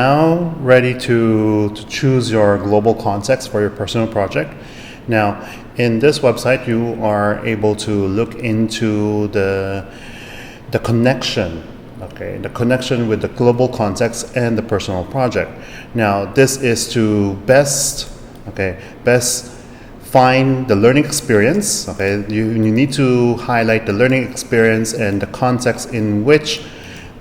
Now ready to choose your global context for your personal project. Now, in this website, you are able to look into the connection, the connection with the global context and the personal project. Now, this is to best find the learning experience. You need to highlight the learning experience and the context in which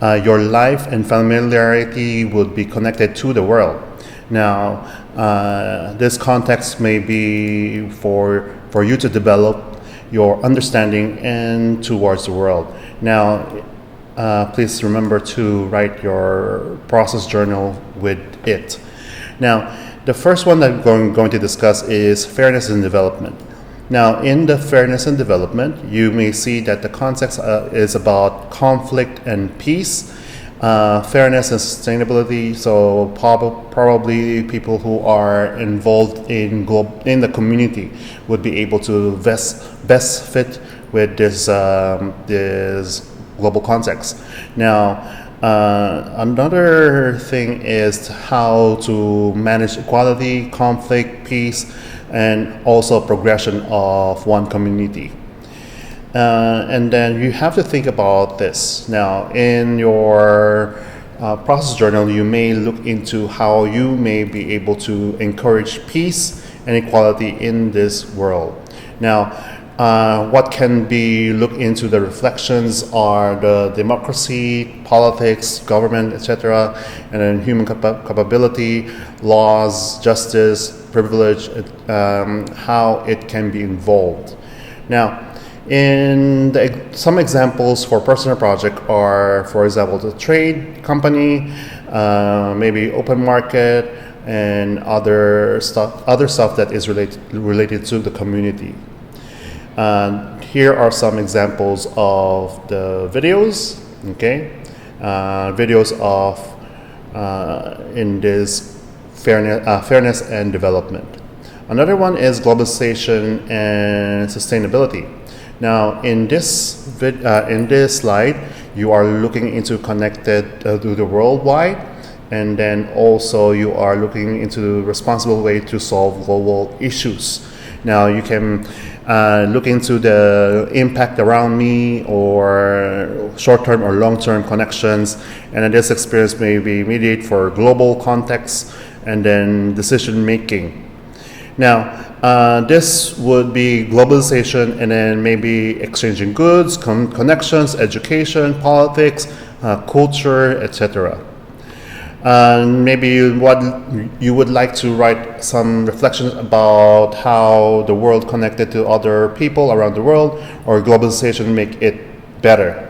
your life and familiarity would be connected to the world. Now, this context may be for you to develop your understanding and towards the world. Now, please remember to write your process journal with it. Now, the first one that I'm going to discuss is fairness in development. Now, in the fairness and development, you may see that the context is about conflict and peace, fairness and sustainability. So probably people who are involved in the community would be able to best fit with this global context. Now, another thing is how to manage equality, conflict, peace, and also progression of one community. And then you have to think about this. Now, in your process journal, you may look into how you may be able to encourage peace and equality in this world. Now, what can be looked into the reflections are the democracy, politics, government, etc., and then human capability, laws, justice, privilege, how it can be involved. Now, some examples for personal project are, for example, the trade company, maybe open market, and other stuff that is related to the community. Here are some examples of the videos. Videos of in this fairness and development. Another one is globalization and sustainability. Now, in this slide, you are looking into connected to the worldwide, and then also you are looking into the responsible way to solve global issues. Now, you can look into the impact around me, or short-term or long-term connections, and this experience may be mediated for global context and then decision making. Now, this would be globalization, and then maybe exchanging goods, connections, education, politics, culture, etc. Maybe what you would like to write some reflections about how the world connected to other people around the world, or globalization make it better.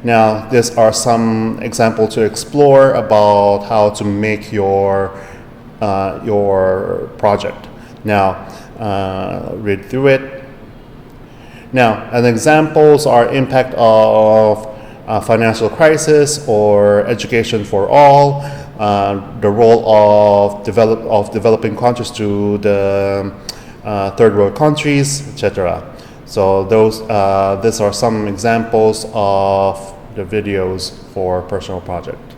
Now, these are some examples to explore about how to make your project. Now, read through it. Now, and examples are impact of financial crisis or education for all, the role of developing countries to the third world countries, etc. So these are some examples of the videos for personal project.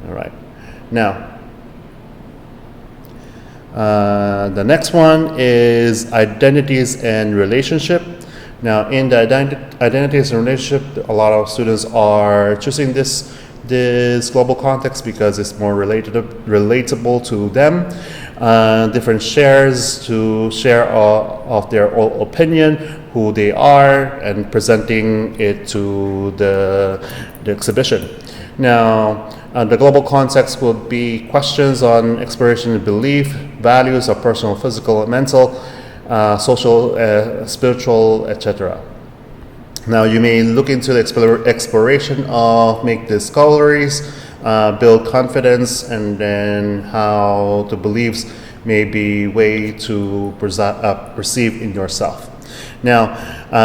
All right. Now, the next one is identities and relationship. Now, in the identities and relationship, a lot of students are choosing this global context because it's more relatable to them. Different shares to share of their own opinion, who they are, and presenting it to the exhibition. Now, the global context would be questions on exploration and belief, values of personal, physical, mental, social, spiritual, etc. Now, you may look into the exploration of make discoveries, build confidence, and then how the beliefs may be way to perceive in yourself. Now,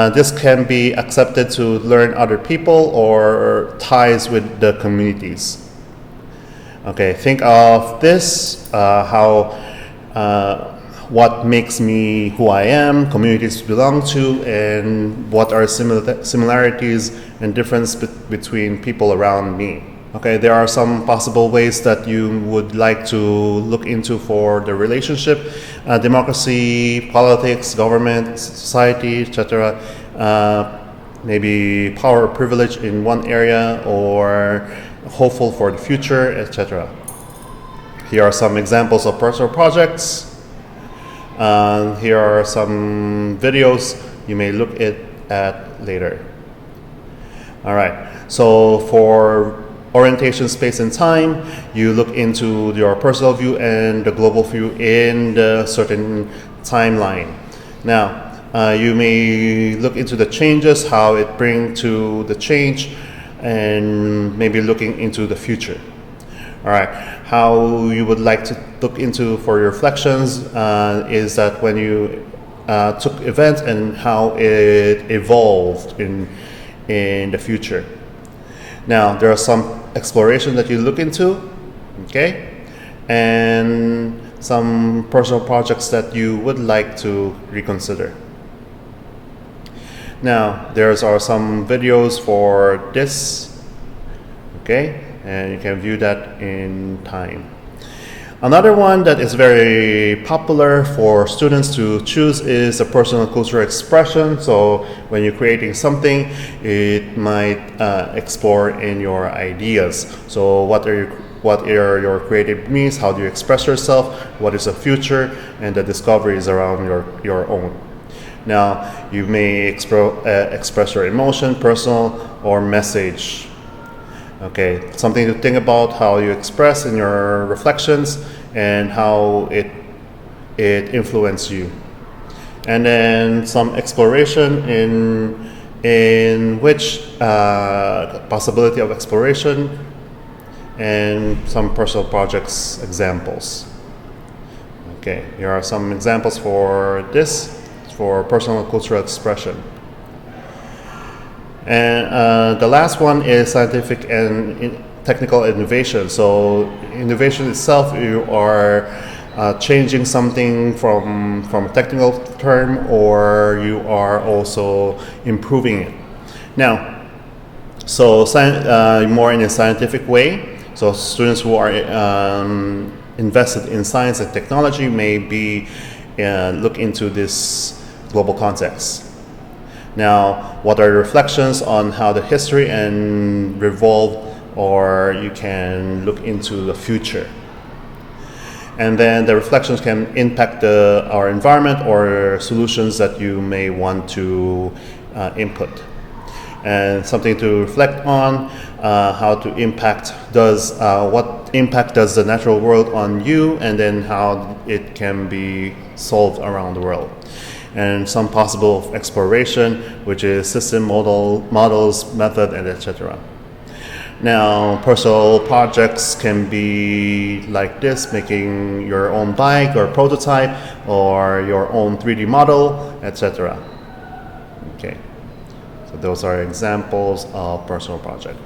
this can be accepted to learn other people or ties with the communities. Okay, think of this, what makes me who I am, communities to belong to, and what are similarities and difference between people around me. Okay, there are some possible ways that you would like to look into for the relationship, democracy, politics, government, society, etc. Maybe power or privilege in one area, or hopeful for the future, etc. Here are some examples of personal projects. Here are some videos you may look at later. All right, so for orientation, space, and time, you look into your personal view and the global view in the certain timeline. Now, you may look into the changes, how it brings to the change, and maybe looking into the future. All right, how you would like to look into for your reflections is that when you took events and how it evolved in the future. Now, there are some exploration that you look into, okay, and some personal projects that you would like to reconsider. Now, there are some videos for this, okay, and you can view that in time. Another one that is very popular for students to choose is a personal cultural expression. So when you're creating something, it might explore in your ideas. So what are your creative means? How do you express yourself? What is the future? And the discoveries around your own. Now, you may express your emotion, personal, or message. Okay, something to think about how you express in your reflections and how it influences you. And then some exploration in which possibility of exploration, and some personal projects examples. Okay, here are some examples for this, for personal cultural expression. And the last one is scientific and technical innovation. So innovation itself, you are changing something from a technical term, or you are also improving it. Now, so more in a scientific way. So students who are invested in science and technology may be look into this global context. Now, what are the reflections on how the history and revolve, or you can look into the future. And then the reflections can impact our environment or solutions that you may want to input. And something to reflect on, what impact does the natural world on you, and then how it can be solved around the world. And some possible exploration, which is system models, method, and etc. Now, personal projects can be like this, making your own bike or prototype, or your own 3D model, etc. Okay, so those are examples of personal project.